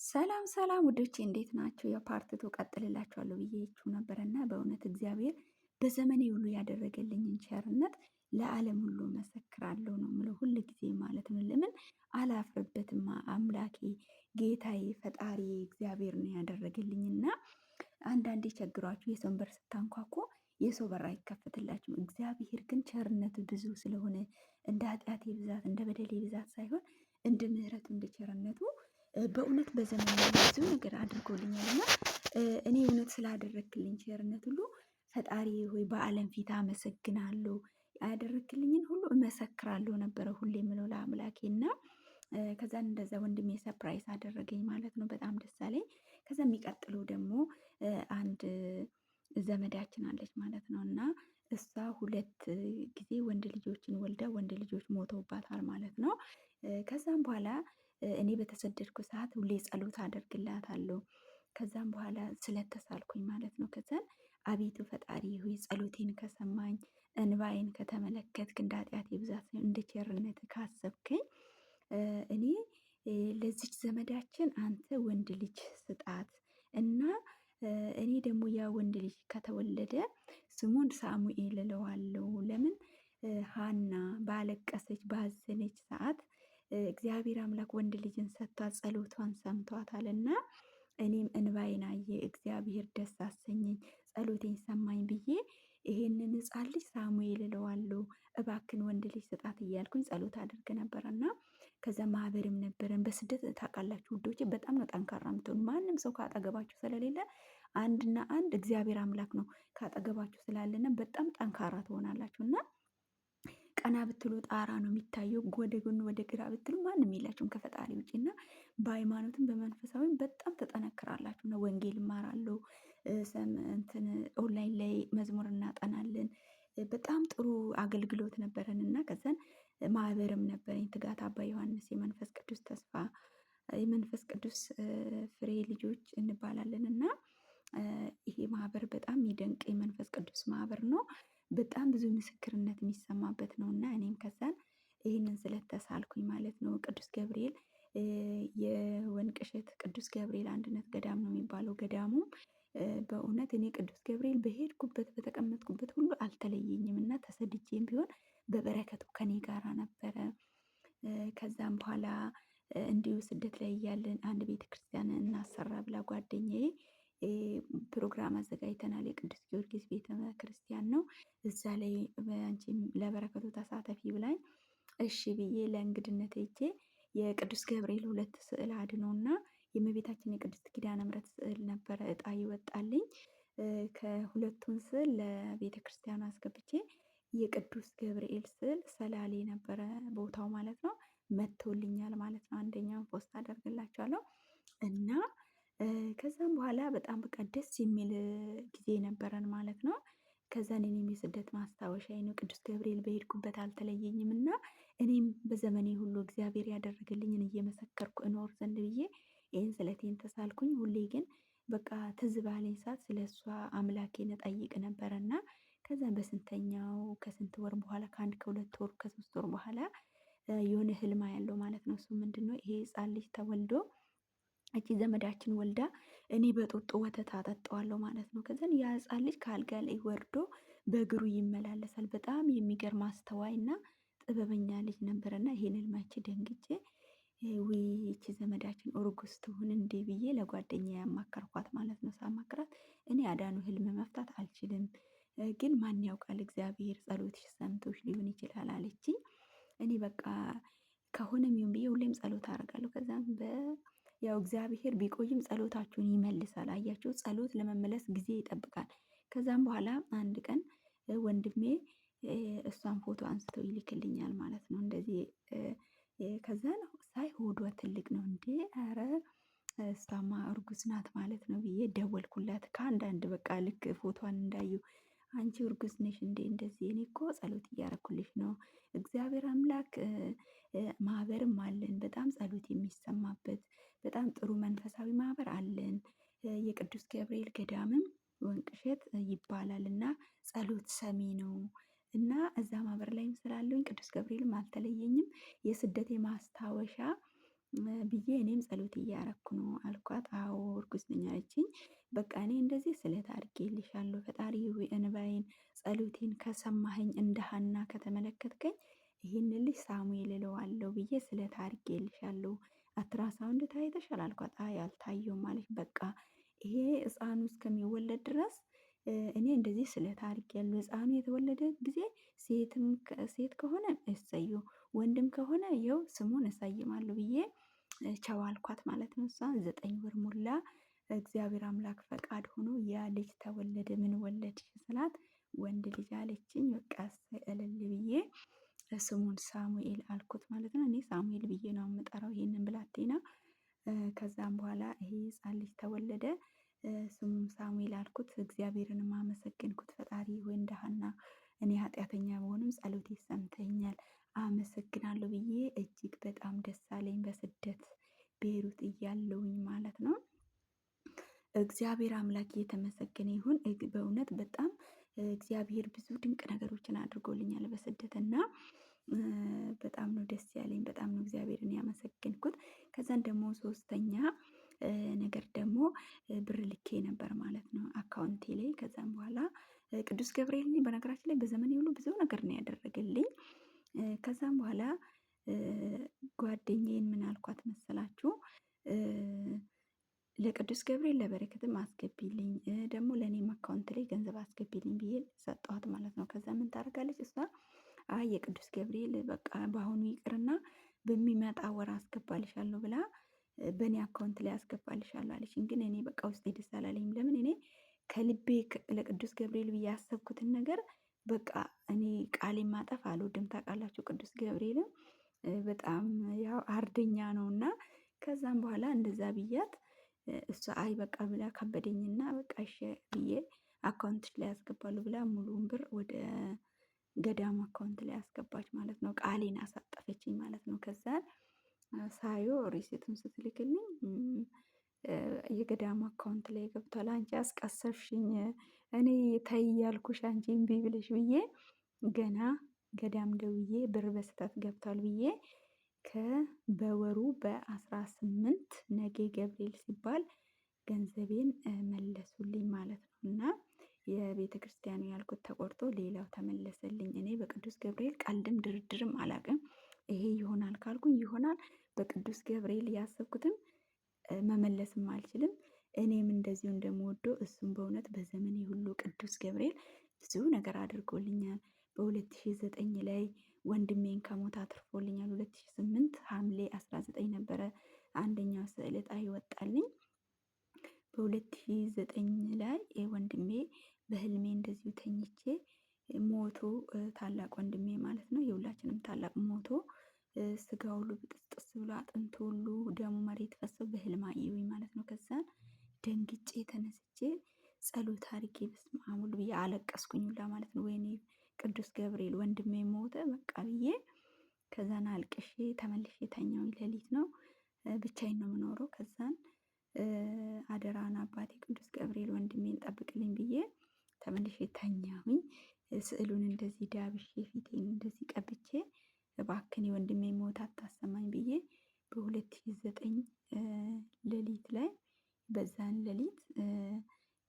ሰላም ሰላም ውዶቼ እንዴት ናችሁ? የፓርትቱ ቀጥልላችኋለሁ ብዬችሁ ነበርና በእውነት እግዚአብሔር በዘመኔ ሁሉ ያደረገልኝን ቸርነት ለዓለም ሁሉ መሰክራለሁ ነው የምለው ሁል ጊዜ ማለት ነው። ለምን አላፍርበትም። አምላኬ ጌታዬ ፈጣሪ እግዚአብሔር ነው ያደረገልኝና አንዳንዴ ቸግሯችሁ የሰውን በር ስታንኳኩ የሰው በር አይከፈትላችሁም። እግዚአብሔር ግን ቸርነቱ ብዙ ስለሆነ እንደ ኃጢአቴ ብዛት እንደ በደሌ ብዛት ሳይሆን እንደ ምሕረቱ እንደ ቸርነቱ በእውነት በዘመኔ ብዙ ነገር አድርጎልኛል እና እኔ እውነት ስላደረግክልኝ ቸርነት ሁሉ ፈጣሪ ሆይ በዓለም ፊት አመሰግናለሁ። ያደረግክልኝን ሁሉ እመሰክራለሁ ነበረ ሁሌ የምለው ለአምላኬ እና ከዛን እንደዛ ወንድሜ ሰፕራይዝ አደረገኝ ማለት ነው። በጣም ደስ አለኝ። ከዛ የሚቀጥለው ደግሞ አንድ ዘመዳችን አለች ማለት ነው እና እሷ ሁለት ጊዜ ወንድ ልጆችን ወልዳ ወንድ ልጆች ሞተውባታል ማለት ነው። ከዛም በኋላ እኔ በተሰደድኩ ሰዓት ሁሌ ጸሎት አደርግላታለሁ። ከዛም በኋላ ስለተሳልኩኝ ማለት ነው። ከዛን አቤቱ ፈጣሪ ሆይ ጸሎቴን ከሰማኝ እንባዬን ከተመለከትክ እንደ ኃጢአቴ ብዛት እንደ ቸርነት ካሰብከኝ እኔ ለዚች ዘመዳችን አንተ ወንድ ልጅ ስጣት እና እኔ ደግሞ ያ ወንድ ልጅ ከተወለደ ስሙን ሳሙኤል እለዋለሁ። ለምን ሃና ባለቀሰች ባዘነች ሰዓት እግዚአብሔር አምላክ ወንድ ልጅን ሰጥቷት ጸሎቷን ሰምቷታልና እኔም እንባዬን አየ እግዚአብሔር ደስ አሰኘኝ ጸሎቴን ሰማኝ ብዬ ይሄንን ሕፃን ልጅ ሳሙኤል እለዋለሁ። እባክን ወንድ ልጅ ስጣት እያልኩኝ ጸሎት አድርግ ነበረና ከዛ ማህበርም ነበረን። በስደት ታውቃላችሁ ውዶቼ በጣም ነው ጠንካራ የምትሆኑ። ማንም ሰው ካጠገባችሁ ስለሌለ አንድና አንድ እግዚአብሔር አምላክ ነው ካጠገባችሁ ስላለና በጣም ጠንካራ ትሆናላችሁ እና ቀና ብትሉ ጣራ ነው የሚታየው። ወደ ጎን ወደ ግራ ብትሉ ማንም የላችሁም ከፈጣሪ ውጪ እና በሃይማኖትም በመንፈሳዊም በጣም ተጠነክራላችሁ እና ወንጌል እማራለሁ። እንትን ኦንላይን ላይ መዝሙር እናጠናለን። በጣም ጥሩ አገልግሎት ነበረን እና ከዛን ማህበርም ነበረኝ ትጋት አባ ዮሐንስ የመንፈስ ቅዱስ ተስፋ የመንፈስ ቅዱስ ፍሬ ልጆች እንባላለን እና ይሄ ማህበር በጣም የሚደንቅ የመንፈስ ቅዱስ ማህበር ነው። በጣም ብዙ ምስክርነት የሚሰማበት ነው እና እኔም ከዛን ይህንን ስለተሳልኩኝ ማለት ነው ቅዱስ ገብርኤል የወንቅሸት ቅዱስ ገብርኤል አንድነት ገዳም ነው የሚባለው ገዳሙ በእውነት እኔ ቅዱስ ገብርኤል በሄድኩበት በተቀመጥኩበት ሁሉ አልተለየኝም እና ተሰድጄም ቢሆን በበረከቱ ከኔ ጋራ ነበረ። ከዛም በኋላ እንዲሁ ስደት ላይ እያለን አንድ ቤተክርስቲያን እናሰራ ብላ ጓደኛዬ ፕሮግራም አዘጋጅተናል። የቅዱስ ጊዮርጊስ ቤተ ክርስቲያን ነው። እዛ ላይ አንቺም ለበረከቱ ተሳተፊ ብላኝ እሺ ብዬ ለእንግድነት ሄጄ የቅዱስ ገብርኤል ሁለት ስዕል አድኖና የእመቤታችን የቅድስት ኪዳነ ምሕረት ስዕል ነበረ እጣ ይወጣልኝ። ከሁለቱን ስዕል ለቤተ ክርስቲያኑ አስገብቼ የቅዱስ ገብርኤል ስዕል ሰላሌ ነበረ ቦታው ማለት ነው መጥቶልኛል ማለት ነው። አንደኛውን ፖስት አደርግላችኋለሁ እና ከዛም በኋላ በጣም በቃ ደስ የሚል ጊዜ ነበረን ማለት ነው። ከዛን እኔም የስደት ማስታወሻዬ ነው ቅዱስ ገብርኤል በሄድኩበት አልተለየኝም እና እኔም በዘመኔ ሁሉ እግዚአብሔር ያደረገልኝን እየመሰከርኩ እኖር ዘንድ ብዬ ይሄን ስለቴን ተሳልኩኝ። ሁሌ ግን በቃ ትዝ ባለኝ ሰዓት ስለሷ አምላኬን እጠይቅ ነበረና ከዛም በስንተኛው ከስንት ወር በኋላ ከአንድ ከሁለት ወር ከሶስት ወር በኋላ የሆነ ህልም ያለው ማለት ነው። እሱ ምንድነው? ይሄ ህፃን ልጅ ተወልዶ እቺ ዘመዳችን ወልዳ እኔ በጡጦ ወተት አጠጣዋለሁ ማለት ነው። ከዛን ያ ህፃን ልጅ ከአልጋ ላይ ወርዶ በእግሩ ይመላለሳል። በጣም የሚገርም አስተዋይ እና ጥበበኛ ልጅ ነበረና ይሄን ህልም አይቼ ደንግጬ ውይ ይቺ ዘመዳችን ኦርጉዝ ትሁን እንዴ ብዬ ለጓደኛዬ ያማከርኳት ማለት ነው። ሳማክራት እኔ አዳኑ ህልም መፍታት አልችልም፣ ግን ማን ያውቃል እግዚአብሔር ጸሎትሽ ሰምቶሽ ሊሆን ይችላል አለችኝ። እኔ በቃ ከሆነም ይሁን ብዬ ሁሌም ጸሎት አደርጋለሁ። ከዛም ያው እግዚአብሔር ቢቆይም ጸሎታችሁን ይመልሳል። አያችሁ ጸሎት ለመመለስ ጊዜ ይጠብቃል። ከዛም በኋላ አንድ ቀን ወንድሜ እሷን ፎቶ አንስቶ ይልክልኛል ማለት ነው። እንደዚህ ከዛን ሳይ ሆዷ ትልቅ ነው እንዴ! ኧረ እሷማ እርጉዝ ናት ማለት ነው ብዬ ደወልኩላት። ከአንዳንድ በቃ ልክ ፎቶዋን እንዳዩ አንቺ እርጉዝ ነሽ እንዴ? እንደዚህ እኔ እኮ ጸሎት እያረኩልሽ ነው። እግዚአብሔር አምላክ ማህበርም አለን በጣም ጸሎት የሚሰማበት በጣም ጥሩ መንፈሳዊ ማህበር አለን። የቅዱስ ገብርኤል ገዳምም ወንቅሸት ይባላል እና ጸሎት ሰሚ ነው እና እዛ ማህበር ላይም ስላለውኝ ቅዱስ ገብርኤልም አልተለየኝም። የስደቴ ማስታወሻ ብዬ እኔም ጸሎት እያረኩ ነው አልኳት። አዎ እርጉዝ ነኝ አለችኝ። በቃ እኔ እንደዚህ ስለት አድርጌልሻለሁ ፈጣሪ ሆይ እንባዬን ጸሎቴን ከሰማኸኝ እንደ ሀና ከተመለከትከኝ ይህንን ልጅ ሳሙኤል እለዋለሁ ብዬ ስለት አድርጌልሻለሁ። አልትራሳውንድ ታይተሻል አልኳት። አይ አልታየውም አለች። በቃ ይሄ ህፃኑ እስከሚወለድ ድረስ እኔ እንደዚህ ስለት አድርጌያለሁ። ህፃኑ የተወለደ ጊዜ ሴት ከሆነ እሰየው፣ ወንድም ከሆነ ይኸው ስሙን እሰይማለሁ ብዬ ቻው አልኳት ማለት ነው። እሷ 9 ወር ሞላ። እግዚአብሔር አምላክ ፈቃድ ሆኖ ያ ልጅ ተወለደ። ምን ወለድሽ ስላት ወንድ ልጅ አለችኝ። በቃ እልል ብዬ ስሙን ሳሙኤል አልኩት ማለት ነው። እኔ ሳሙኤል ብዬ ነው የምጠራው ይሄንን ብላቴና። ከዛም በኋላ ይሄ ህፃን ልጅ ተወለደ። ስሙም ሳሙኤል አልኩት። እግዚአብሔርንም አመሰገንኩት። ፈጣሪ ሆይ እንደ ሀና እኔ ኃጢአተኛ በሆንም ጸሎቴ ሰምተኛል፣ አመሰግናለሁ ብዬ እጅግ በጣም ደስ አለኝ። በስደት ቤይሩት እያለሁኝ ማለት ነው። እግዚአብሔር አምላክ የተመሰገነ ይሁን። በእውነት በጣም እግዚአብሔር ብዙ ድንቅ ነገሮችን አድርጎልኛል በስደት እና በጣም ነው ደስ ያለኝ። በጣም ነው እግዚአብሔርን ያመሰገንኩት። ከዛን ደግሞ ሶስተኛ ነገር ደግሞ ብር ልኬ ነበር ማለት ነው አካውንቴ ላይ። ከዛም በኋላ ቅዱስ ገብርኤል በነገራችን ላይ በዘመኔ ሁሉ ብዙ ነገር ነው ያደረገልኝ። ከዛም በኋላ ጓደኛዬን ምን አልኳት መሰላችሁ? ለቅዱስ ገብርኤል ለበረከትም አስገቢልኝ ደግሞ ለእኔም አካውንት ላይ ገንዘብ አስገቢልኝ ብዬ ሰጠኋት ማለት ነው። ከዛ ምን ታደርጋለች እሷ? አይ የቅዱስ ገብርኤል በቃ በአሁኑ ይቅርና በሚመጣ ወር አስገባልሻለሁ ብላ በእኔ አካውንት ላይ አስገባልሻለሁ አለችኝ። ግን እኔ በቃ ውስጤ ደስ አላለኝም። ለምን እኔ ከልቤ ለቅዱስ ገብርኤል ብዬ ያሰብኩትን ነገር በቃ እኔ ቃሌን ማጠፍ አልወድም። ታውቃላችሁ ቅዱስ ገብርኤልም በጣም ያው አርደኛ ነው እና ከዛም በኋላ እንደዛ ብያት እሷ አይ በቃ ብላ ከበደኝና በቃ እሺ ብዬ አካውንትሽ ላይ ያስገባሉ ብላ ሙሉውን ብር ወደ ገዳም አካውንት ላይ ያስገባች ማለት ነው። ቃሌን አሳጠፈችኝ ማለት ነው። ከዛ ሳየው ሪሲቱን ስትልክልኝ የገዳም አካውንት ላይ ገብቷል። አንቺ አስቀሰፍሽኝ፣ እኔ ተይ ያልኩሽ አንቺ እምቢ ብለሽ ብዬ ገና ገዳም ደውዬ ብር በስህተት ገብቷል ብዬ በወሩ በ18 ነገ ገብርኤል ሲባል ገንዘቤን መለሱልኝ ማለት ነው። እና የቤተ ክርስቲያኑ ያልኩት ተቆርጦ ሌላው ተመለሰልኝ። እኔ በቅዱስ ገብርኤል ቀልድም ድርድርም አላውቅም። ይሄ ይሆናል ካልኩኝ ይሆናል። በቅዱስ ገብርኤል ያሰብኩትም መመለስም አልችልም። እኔም እንደዚሁ እንደምወደው እሱም በእውነት በዘመኔ ሁሉ ቅዱስ ገብርኤል ብዙ ነገር አድርጎልኛል። በ2009 ላይ ወንድሜን ከሞት አትርፎልኛል። 2008 ሐምሌ 19 ነበረ አንደኛው ስዕል ዕጣ ይወጣልኝ። በ2009 ላይ ወንድሜ በህልሜ እንደዚሁ ተኝቼ ሞቶ ታላቅ ወንድሜ ማለት ነው የሁላችንም ታላቅ ሞቶ ስጋው ሁሉ ብጥስጥስ ብሎ አጥንቱ ሁሉ ደሙ መሬት ፈሰው በህልም አየሁኝ ማለት ነው። ከዛን ደንግጬ ተነስቼ ጸሎት አድርጌ በስመ አብ ወልድ ብዬ አለቀስኩኝ ሁላ ማለት ነው። ወይኔ ቅዱስ ገብርኤል ወንድሜ ሞተ በቃ ብዬ ከዛን አልቅሼ ተመልሼ ተኛሁኝ። ሌሊት ነው ብቻዬን ነው የምኖረው። ከዛን አደራን አባቴ ቅዱስ ገብርኤል ወንድሜን ጠብቅልኝ ብዬ ተመልሼ ተኛሁኝ። ስዕሉን እንደዚህ ዳብሼ ፊቴን እንደዚህ ቀብቼ እባክን የወንድሜ ሞት አታሰማኝ ብዬ በ2009 ሌሊት ላይ በዛን ሌሊት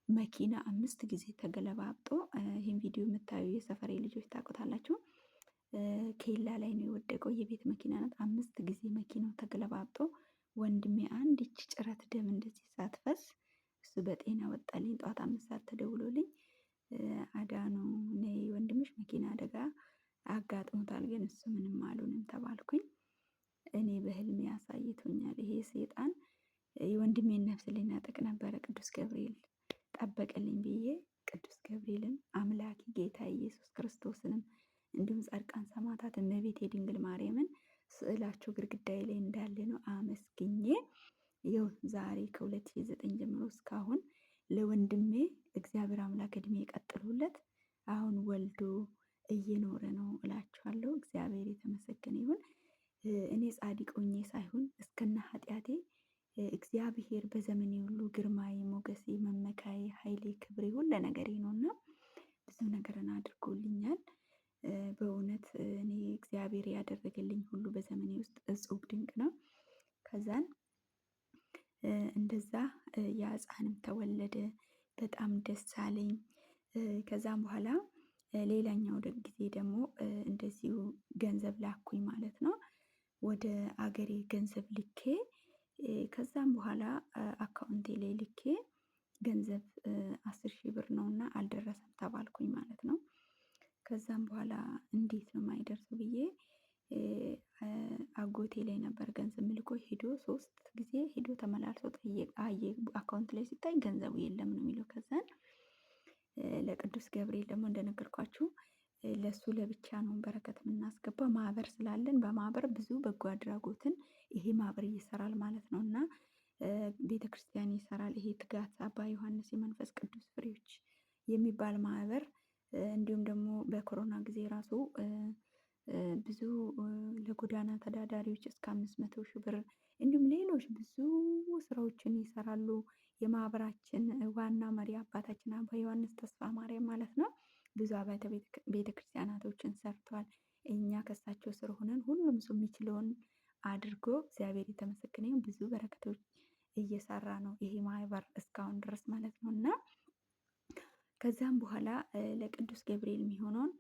መኪና 5 ጊዜ ተገለባብጦ ይሄን ቪዲዮ የምታዩ የሰፈሬ ልጆች ታውቁታላችሁ። ኬላ ላይ ነው የወደቀው። የቤት መኪና ናት። 5 ጊዜ መኪናው ተገለባብጦ ወንድሜ አንድ እጅ ጭረት ደም እንደዚህ ሳትፈስ እሱ በጤና ወጣልኝ። ጠዋት 5 ሰዓት ተደውሎልኝ አዳኑ ነይ ወንድምሽ መኪና አደጋ አጋጥሞታል፣ ግን እሱ ምንም አልሆንም ተባልኩኝ። እኔ በህልሜ አሳይቶኛል ይሄ ሰይጣን የወንድሜን ነፍስ ሊነጥቅ ነበረ። ቅዱስ ገብርኤል ጠበቀልኝ ብዬ ቅዱስ ገብርኤልን አምላክ ጌታ ኢየሱስ ክርስቶስንም እንዲሁም ጻድቃን ሰማዕታት እመቤቴ ድንግል ማርያምን ስዕላቸው ግድግዳዬ ላይ እንዳለ ነው አመስግኜ ይኸው ዛሬ ከ2009 ጀምሮ እስካሁን ለወንድሜ እግዚአብሔር አምላክ እድሜ ቀጥሎለት አሁን ወልዶ እየኖረ ነው እላችኋለሁ። እግዚአብሔር የተመሰገነ ይሁን። እኔ ጻድቅ ሆኜ ሳይሆን እስከነ ኃጢአቴ እግዚአብሔር በዘመኔ ሁሉ ግርማዬ፣ ሞገሴ፣ መመካዬ፣ ኃይሌ፣ ክብሬ ሁሉ ነገሬ ነውና ብዙ ነገርን አድርጎልኛል። በእውነት እኔ እግዚአብሔር ያደረገልኝ ሁሉ በዘመኔ ውስጥ እጹብ ድንቅ ነው። ከዛን እንደዛ ያ ህፃንም ተወለደ። በጣም ደስ አለኝ። ከዛም በኋላ ሌላኛው ጊዜ ደግሞ እንደዚሁ ገንዘብ ላኩኝ ማለት ነው። ወደ አገሬ ገንዘብ ልኬ ከዛም በኋላ አካውንቴ ላይ ልኬ ገንዘብ 10,000 ብር ነው እና አልደረሰም ተባልኩኝ ማለት ነው። ከዛም በኋላ እንዴት ነው የማይደርሰው ብዬ አጎቴ ላይ ነበር ገንዘብ ምልኮ ሄዶ 3 ጊዜ ሄዶ ተመላልሶ አየ አካውንት ላይ ሲታይ ገንዘቡ የለም ነው የሚለው። ከዛን ለቅዱስ ገብርኤል ደግሞ እንደነገርኳችሁ ለሱ ለብቻ ነው በረከት የምናስገባው ማህበር ስላለን በማህበር ብዙ በጎ አድራጎትን ይሄ ማህበር ይሰራል ማለት ነው እና ቤተክርስቲያን ይሰራል። ይሄ ትጋት አባ ዮሐንስ የመንፈስ ቅዱስ ፍሬዎች የሚባል ማህበር እንዲሁም ደግሞ በኮሮና ጊዜ ራሱ ብዙ ለጎዳና ተዳዳሪዎች እስከ 500,000 ብር እንዲሁም ሌሎች ብዙ ስራዎችን ይሰራሉ። የማህበራችን ዋና መሪ አባታችን አባ ዮሐንስ ተስፋ ማርያም ማለት ነው። ብዙ አብያተ ቤተክርስቲያናቶችን ሰርቷል። እኛ ከሳቸው ስር ሆነን ሁሉም ሰው የሚችለውን አድርጎ እግዚአብሔር የተመሰገነ ይሁን ብዙ በረከቶች እየሰራ ነው ይሄ ማህበር እስካሁን ድረስ ማለት ነው። እና ከዛም በኋላ ለቅዱስ ገብርኤል የሚሆነውን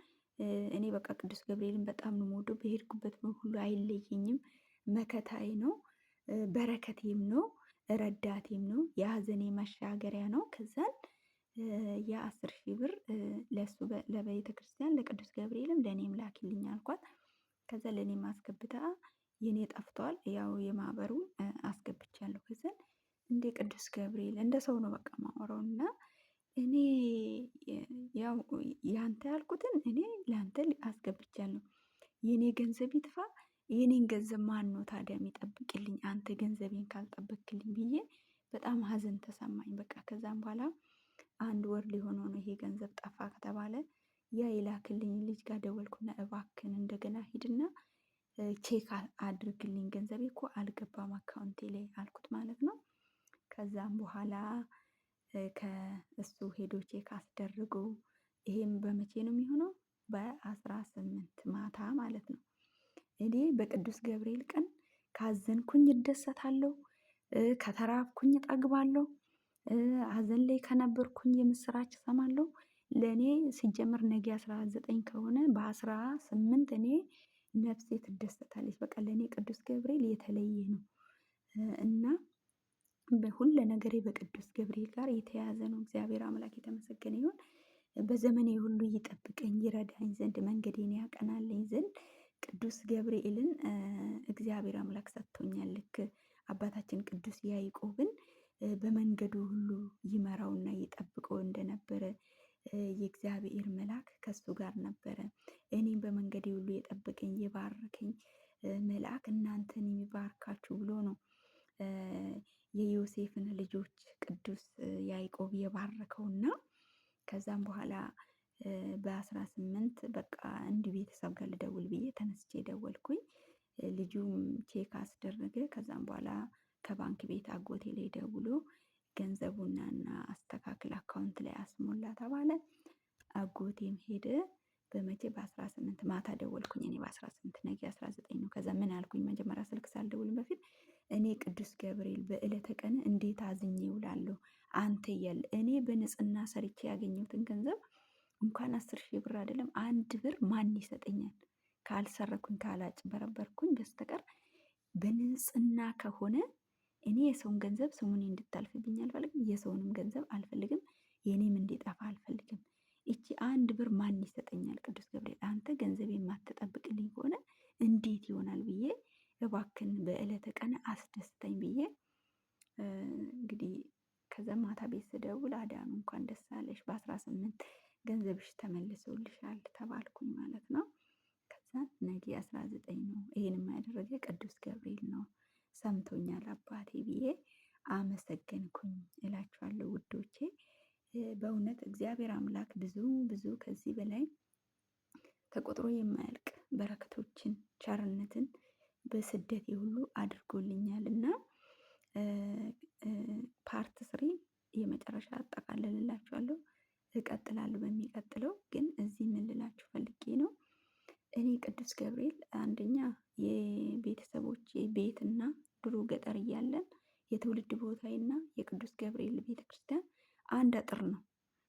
እኔ በቃ ቅዱስ ገብርኤልን በጣም ነው የምወደው። በሄድኩበት ሁሉ አይለየኝም። መከታዬ ነው፣ በረከቴም ነው፣ ረዳቴም ነው፣ የሀዘኔ መሻገሪያ ነው። ከዛን የ10,000 ብር ለሱ ለቤተ ክርስቲያን ለቅዱስ ገብርኤልም ለእኔም ላኪልኝ አልኳት። ከዛ ለእኔም አስገብታ የኔ ጠፍቷል ያው የማህበሩን አስገብቻለሁ። ከዛን እንደ ቅዱስ ገብርኤል እንደ ሰው ነው በቃ ማወራው እና እኔ ያው ያንተ ያልኩትን እኔ ላንተ አስገብቻለሁ። የኔ ገንዘብ ይጥፋ የኔን ገንዘብ ማን ነው ታዲያ የሚጠብቅልኝ አንተ ገንዘቤን ካልጠበቅልኝ ብዬ በጣም ሀዘን ተሰማኝ። በቃ ከዛም በኋላ 1 ወር ሊሆነው ነው ይሄ ገንዘብ ጠፋ ከተባለ ያ የላክልኝ ልጅ ጋር ደወልኩና እባክን እንደገና ሂድና ቼክ አድርግልኝ ገንዘቤ እኮ አልገባም አካውንቴ ላይ አልኩት ማለት ነው። ከዛም በኋላ ከእሱ ሄዶ ቼክ አስደርጎ ይሄም በመቼ ነው የሚሆነው? በ18 ማታ ማለት ነው። እኔ በቅዱስ ገብርኤል ቀን ካዘንኩኝ እደሰታለሁ፣ ከተራብኩኝ እጠግባለሁ፣ ሀዘን ላይ ከነበርኩኝ የምስራች እሰማለሁ። ለእኔ ሲጀምር ነገ 19 ከሆነ በ18 እኔ ነፍሴ ትደሰታለች። በቃ ለእኔ ቅዱስ ገብርኤል የተለየ ነው እና በሁሉ ነገሬ በቅዱስ ገብርኤል ጋር የተያያዘ ነው። እግዚአብሔር አምላክ የተመሰገነ ይሁን። በዘመኔ ሁሉ ይጠብቀኝ ይረዳኝ ዘንድ መንገዴን ያቀናልኝ ዘንድ ቅዱስ ገብርኤልን እግዚአብሔር አምላክ ሰጥቶኛል። ልክ አባታችን ቅዱስ ያዕቆብን በመንገዱ ሁሉ ይመራውና ይጠብቀው እንደነበረ የእግዚአብሔር መልአክ ከሱ ጋር ነበረ። እኔም በመንገዴ ሁሉ የጠበቀኝ የባረከኝ መልአክ እናንተን የሚባርካችሁ ብሎ ነው የዮሴፍን ልጆች ቅዱስ ያዕቆብ የባረከውና ከዛም በኋላ በ18 በቃ እንዲህ ቤተሰብ ጋር ልደውል ብዬ ተነስቼ ደወልኩኝ። ልጁም ቼክ አስደረገ። ከዛም በኋላ ከባንክ ቤት አጎቴ ላይ ደውሎ ገንዘቡና አስተካክል አካውንት ላይ አስሞላ ተባለ። አጎቴም ሄደ። በመቼ በ18 ማታ ደወልኩኝ። እኔ በ18 ነገ 19 ነው። ከዛ ምን አልኩኝ መጀመሪያ ስልክ ሳልደውልም በፊት እኔ ቅዱስ ገብርኤል በዕለተ ቀን እንዴት አዝኜ እውላለሁ አንተ እያለ እኔ በንጽህና ሰርቼ ያገኘሁትን ገንዘብ እንኳን 10,000 ብር አይደለም 1 ብር ማን ይሰጠኛል? ካልሰረኩኝ ካላጭበረበርኩኝ በስተቀር በንጽህና ከሆነ እኔ የሰውን ገንዘብ ስሙን እንድታልፍብኝ አልፈልግም። የሰውንም ገንዘብ አልፈልግም። የኔም እንዲጠፋ አልፈልግም። እቺ 1 ብር ማን ይሰጠኛል? ቅዱስ ገብርኤል አንተ ገንዘብ የማትጠብቅልኝ ከሆነ እንዴት ይሆናል ብዬ እባክን በዕለተ ቀን አስደስተኝ ብዬ እንግዲህ ከዛ ማታ ቤት ስደውል አዳኑ እንኳን ደስ አለሽ በ18 ገንዘብሽ ተመልሶልሻል ተባልኩኝ ማለት ነው። ከዛ ነገ 19 ነው። ይሄንም ያደረገ ቅዱስ ገብርኤል ነው። ሰምቶኛል አባቴ ብዬ አመሰገንኩኝ እላችኋለሁ ውዶቼ። በእውነት እግዚአብሔር አምላክ ብዙ ብዙ ከዚህ በላይ ተቆጥሮ የማያልቅ በረከቶችን ቸርነትን በስደቴ ሁሉ አድርጎልኛል እና ፓርት 3 የመጨረሻ አጠቃልልላችኋለሁ። እቀጥላለሁ በሚቀጥለው። ግን እዚህ ምን ልላችሁ ፈልጌ ነው እኔ ቅዱስ ገብርኤል አንደኛ የቤተሰቦቼ ቤትና ድሮ ገጠር ሚካኤልና የቅዱስ ገብርኤል ቤተክርስቲያን አንድ አጥር ነው።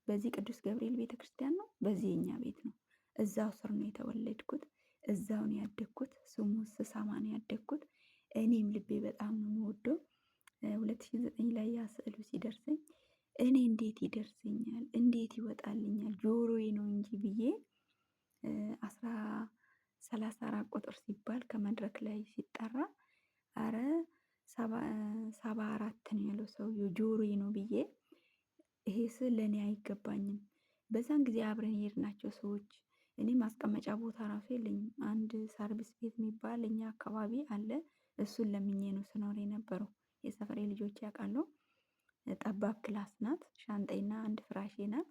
በዚህ ቅዱስ ገብርኤል ቤተክርስቲያን ነው፣ በዚህ የኛ ቤት ነው። እዛው ስር ነው የተወለድኩት፣ እዛው ነው ያደግኩት። ስሙ ስሰማ ነው ያደግኩት። እኔም ልቤ በጣም ነው የምወደው። 2009 ላይ ያ ስዕሉ ሲደርሰኝ እኔ እንዴት ይደርሰኛል፣ እንዴት ይወጣልኛል፣ ጆሮዬ ነው እንጂ ብዬ 34 ቁጥር ሲባል ከመድረክ ላይ ሲጠራ አረ 74 ነው ያለው ሰውዬው፣ ጆሮዬ ነው ብዬ ይሄ ስል ለእኔ አይገባኝም። በዛን ጊዜ አብረን የሄድናቸው ሰዎች እኔ ማስቀመጫ ቦታ ራሱ የለኝም። አንድ ሰርቪስ ቤት የሚባል እኛ አካባቢ አለ። እሱን ለምኜ ነው ስኖር የነበረው። የሰፈሬ ልጆች ያውቃሉ። ጠባብ ክላስ ናት። ሻንጣይና አንድ ፍራሼ ናት።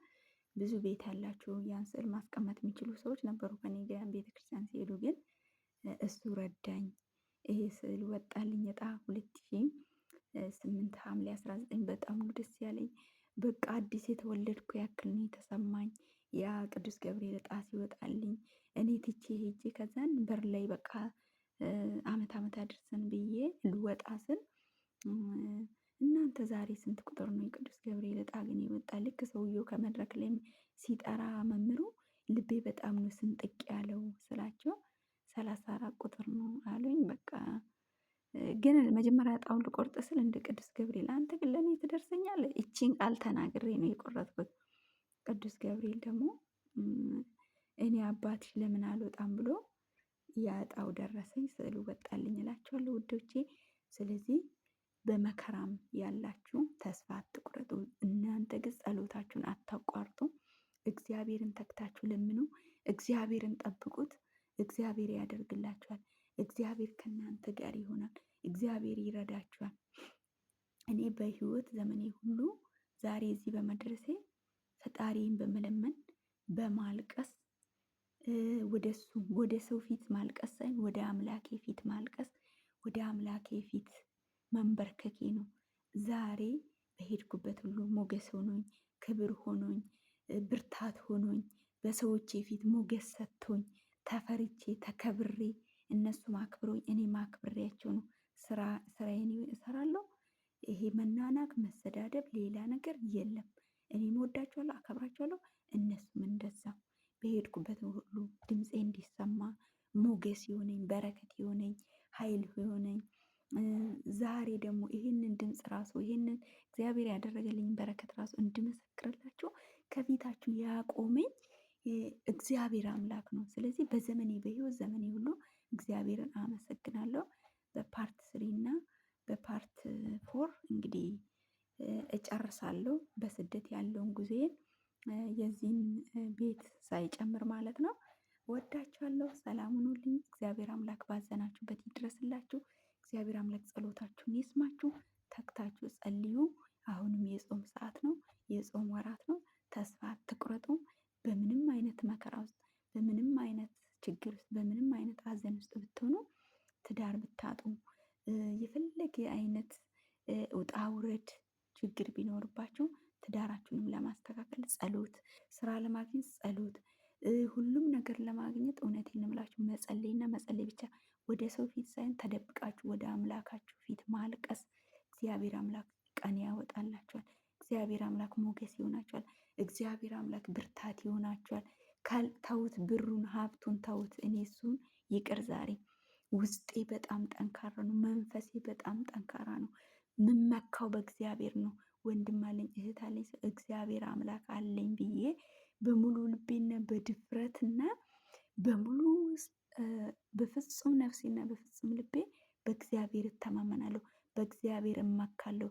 ብዙ ቤት ያላቸው ያን ስዕል ማስቀመጥ የሚችሉ ሰዎች ነበሩ ከኔ ጋር ቤተክርስቲያን ሲሄዱ። ግን እሱ ረዳኝ። ይሄ ስዕል ወጣልኝ እጣ 2008 ሐምሌ 19። በጣም ነው ደስ ያለኝ። በቃ አዲስ የተወለድኩ ያክል ነው የተሰማኝ። ያ ቅዱስ ገብርኤል እጣ ሲወጣልኝ እኔ ትቼ ሄጄ ከዛን በር ላይ በቃ አመት አድርሰን ብዬ ልወጣ ስል እናንተ ዛሬ ስንት ቁጥር ነው የቅዱስ ገብርኤል እጣ ግን የወጣ? ልክ ሰውየው ከመድረክ ላይ ሲጠራ መምህሩ ልቤ በጣም ነው ስንጥቅ ያለው ስላቸው 34 ቁጥር ነው አሉኝ። በቃ ግን መጀመሪያ እጣውን ልቆርጥ ስል እንደ ቅዱስ ገብርኤል አንተ ግን ለእኔ ትደርሰኛለህ፣ ይቺን ቃል ተናግሬ ነው የቆረጥኩት። ቅዱስ ገብርኤል ደግሞ እኔ አባትሽ ለምን አልወጣም ብሎ ያጣው ደረሰኝ፣ ስዕሉ ወጣልኝ እላቸዋለሁ ውዶቼ። ስለዚህ በመከራም ያላችሁ ተስፋ አትቁረጡ። እናንተ ግን ጸሎታችሁን አታቋርጡ። እግዚአብሔርን ተግታችሁ ለምኑ። እግዚአብሔርን ጠብቁት። እግዚአብሔር ያደርግላችኋል። እግዚአብሔር ከእናንተ ጋር ይሆናል። እግዚአብሔር ይረዳችኋል። እኔ በህይወት ዘመኔ ሁሉ ዛሬ እዚህ በመድረሴ ፈጣሪን በመለመን በማልቀስ ወደ ሰው ፊት ማልቀስ ሳይሆን ወደ አምላኬ ፊት ማልቀስ፣ ወደ አምላኬ ፊት መንበርከኬ ነው። ዛሬ በሄድኩበት ሁሉ ሞገስ ሆኖኝ፣ ክብር ሆኖኝ፣ ብርታት ሆኖኝ፣ በሰዎቼ ፊት ሞገስ ሰጥቶኝ፣ ተፈርቼ ተከብሬ፣ እነሱም አክብሮኝ እኔም አክብሬያቸው ነው ስራዬን እሰራለሁ። ይሄ መናናቅ፣ መሰዳደብ፣ ሌላ ነገር የለም። እኔም ወዳቸዋለሁ፣ አከብራቸዋለሁ። እነሱም እንደዛ በሄድኩበት ሁሉ ድምፄ እንዲሰማ ሞገስ የሆነኝ፣ በረከት የሆነኝ፣ ኃይል የሆነኝ ዛሬ ደግሞ ይህንን ድምፅ ራሱ ይህንን እግዚአብሔር ያደረገልኝ በረከት ራሱ እንድመሰክርላችሁ ከፊታችሁ ያቆመኝ እግዚአብሔር አምላክ ነው። ስለዚህ በዘመኔ በህይወት ዘመኔ ሁሉ እግዚአብሔርን አመሰግናለሁ። በፓርት 3 እና በፓርት 4 እንግዲህ እጨርሳለሁ በስደት ያለውን ጉዞዬን የዚህን ቤት ሳይጨምር ማለት ነው። ወዳችኋለሁ። ሰላም ሁኑልኝ። እግዚአብሔር አምላክ ባዘናችሁበት ይድረስላችሁ። እግዚአብሔር አምላክ ጸሎታችሁን ይስማችሁ። ተግታችሁ ጸልዩ። አሁንም የጾም ሰዓት ነው፣ የጾም ወራት ነው። ተስፋ አትቁረጡ። በምንም አይነት መከራ ውስጥ፣ በምንም አይነት ችግር ውስጥ፣ በምንም አይነት ሀዘን ውስጥ ብትሆኑ፣ ትዳር ብታጡ፣ የፈለገ አይነት ውጣ ውረድ ችግር ቢኖርባችሁ ትዳራችሁንም ለማስተካከል ጸሎት፣ ስራ ለማግኘት ጸሎት፣ ሁሉም ነገር ለማግኘት እውነቴን ነው የምላችሁ መጸለይና መጸለይ ብቻ። ወደ ሰው ፊት ሳይሆን ተደብቃችሁ ወደ አምላካችሁ ፊት ማልቀስ። እግዚአብሔር አምላክ ቀን ያወጣላችኋል። እግዚአብሔር አምላክ ሞገስ ይሆናችኋል። እግዚአብሔር አምላክ ብርታት ይሆናችኋል። ተውት፣ ብሩን ሀብቱን ተውት። እኔ እሱን ይቅር። ዛሬ ውስጤ በጣም ጠንካራ ነው። መንፈሴ በጣም ጠንካራ ነው። ምመካው በእግዚአብሔር ነው። ወንድም አለኝ፣ እህት አለኝ፣ እግዚአብሔር አምላክ አለኝ ብዬ በሙሉ ልቤና በድፍረትና በሙሉ በፍጹም ነፍሴና በፍጹም ልቤ በእግዚአብሔር እተማመናለሁ። በእግዚአብሔር እመካለሁ።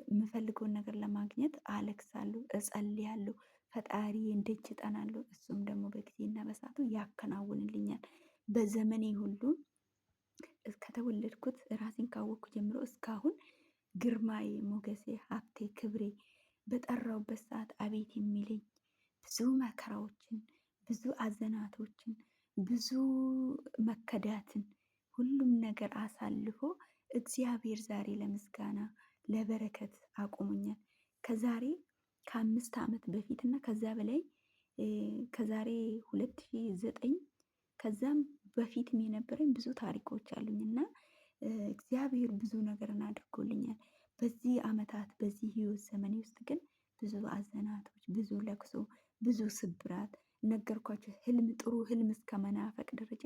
የምፈልገውን ነገር ለማግኘት አለቅሳለሁ፣ እጸልያለሁ፣ ፈጣሪዬን ደጅ እጠናለሁ። እሱም ደግሞ በጊዜና በሰዓቱ ያከናውንልኛል። በዘመኔ ሁሉ ከተወለድኩት ራሴን ካወቅኩ ጀምሮ እስካሁን ግርማዬ፣ ሞገሴ፣ ሀብቴ፣ ክብሬ በጠራውበት ሰዓት አቤት የሚለኝ ብዙ መከራዎችን፣ ብዙ አዘናቶችን፣ ብዙ መከዳትን ሁሉም ነገር አሳልፎ እግዚአብሔር ዛሬ ለምስጋና ለበረከት አቁሞኛል። ከዛሬ ከ5 ዓመት በፊት እና ከዛ በላይ ከዛሬ 2009 ከዛም በፊትም የነበረኝ ብዙ ታሪኮች አሉኝ እና እግዚአብሔር ብዙ ነገርን አድርጎልኛል። በዚህ ዓመታት በዚህ ህይወት ዘመኔ ውስጥ ግን ብዙ አዘናቶች፣ ብዙ ለቅሶ፣ ብዙ ስብራት ነገርኳቸው። ህልም ጥሩ ህልም እስከ መናፈቅ ደረጃ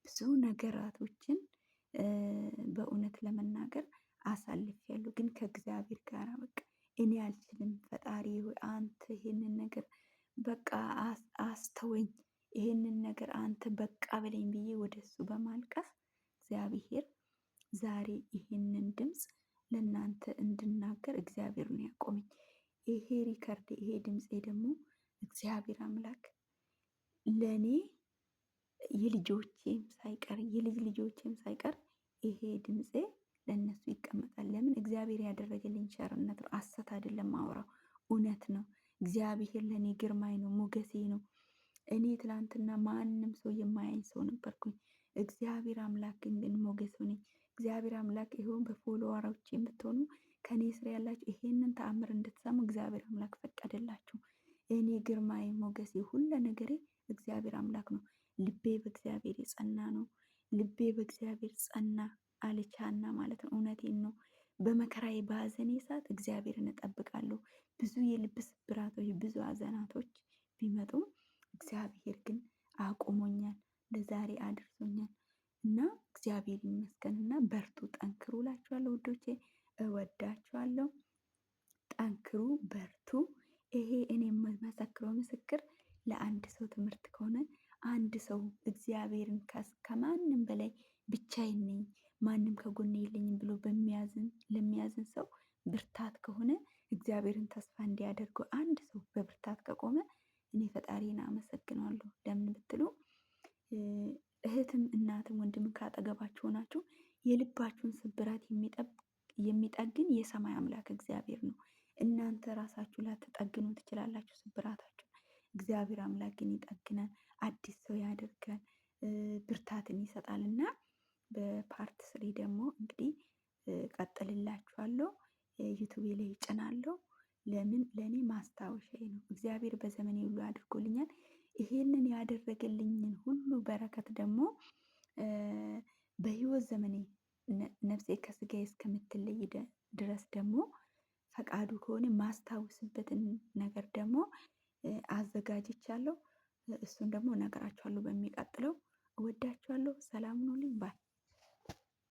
ብዙ ነገራቶችን በእውነት ለመናገር አሳልፌያለሁ። ግን ከእግዚአብሔር ጋር በቃ እኔ አልችልም፣ ፈጣሪ ሆይ አንተ ይሄንን ነገር በቃ አስተወኝ፣ ይሄንን ነገር አንተ በቃ በለኝ ብዬ ወደ እሱ በማልቀስ እግዚአብሔር ዛሬ ይሄንን ድምፅ ለእናንተ እንድናገር እግዚአብሔር ነው ያቆመኝ። ይሄ ሪከርድ ይሄ ድምፄ ደግሞ እግዚአብሔር አምላክ ለእኔ የልጆቼም ሳይቀር የልጅ ልጆቼም ሳይቀር ይሄ ድምፄ ለእነሱ ይቀመጣል። ለምን? እግዚአብሔር ያደረገልኝ ቸርነት ነው። ሐሰት አይደለም ማውራው፣ እውነት ነው። እግዚአብሔር ለእኔ ግርማይ ነው፣ ሞገሴ ነው። እኔ ትላንትና ማንም ሰው የማያኝ ሰው ነበርኩኝ። እግዚአብሔር አምላክ ግን ሞገስ ሆነኝ። እግዚአብሔር አምላክ ይሁን በፎሎወሮች የምትሆኑ ከኔ ስር ያላችሁ ይሄንን ተአምር እንድትሰሙ እግዚአብሔር አምላክ ፈቀደላችሁ። እኔ ግርማዬ ሞገሴ ሁሉ ነገሬ እግዚአብሔር አምላክ ነው። ልቤ በእግዚአብሔር የጸና ነው። ልቤ በእግዚአብሔር ጸና አለቻና ማለት ነው። እውነቴን ነው። በመከራዬ በሐዘኔ ሰዓት እግዚአብሔርን እጠብቃለሁ። ብዙ የልብ ስብራቶች፣ ብዙ ሐዘናቶች ቢመጡም እግዚአብሔር ግን አቁሞኛል፣ ለዛሬ አድርሶኛል እና እግዚአብሔር ይመስገንና በርቱ፣ ጠንክሩ እላችኋለሁ ውዶቼ። እወዳችኋለሁ። ጠንክሩ፣ በርቱ። ይሄ እኔ የምመሰክረው ምስክር ለአንድ ሰው ትምህርት ከሆነ አንድ ሰው እግዚአብሔርን ከማንም በላይ ብቻዬን ነኝ ማንም ከጎኔ የለኝም ብሎ ለሚያዝን ሰው ብርታት ከሆነ እግዚአብሔርን ተስፋ እንዲያደርገው አንድ ሰው በብርታት ከቆመ እኔ ፈጣሪን አመሰግናለሁ። ለምን ብትሉ እህትም እናትም ወንድም ካጠገባችሁ ሆናችሁ የልባችሁን ስብራት የሚጠግን የሰማይ አምላክ እግዚአብሔር ነው። እናንተ ራሳችሁ ላትጠግኑ ትችላላችሁ ስብራታችሁ። እግዚአብሔር አምላክ ግን ይጠግናል፣ አዲስ ሰው ያደርጋል፣ ብርታትን ይሰጣል እና በፓርት ስሪ ደግሞ እንግዲህ ቀጥልላችኋለሁ። ዩቱቤ ላይ ይጭናለሁ። ለምን? ለእኔ ማስታወሻዬ ነው። እግዚአብሔር በዘመኔ ሁሉ አድርጎልኛል። ይሄንን ያደረገልኝን ሁሉ በረከት ደግሞ በህይወት ዘመኔ ነፍሴ ከስጋዬ እስከምትለይ ድረስ ደግሞ ፈቃዱ ከሆነ ማስታወስበትን ነገር ደግሞ አዘጋጅቻለሁ። እሱን ደግሞ እነግራችኋለሁ በሚቀጥለው። እወዳችኋለሁ። ሰላም ሁኑልኝ ባይ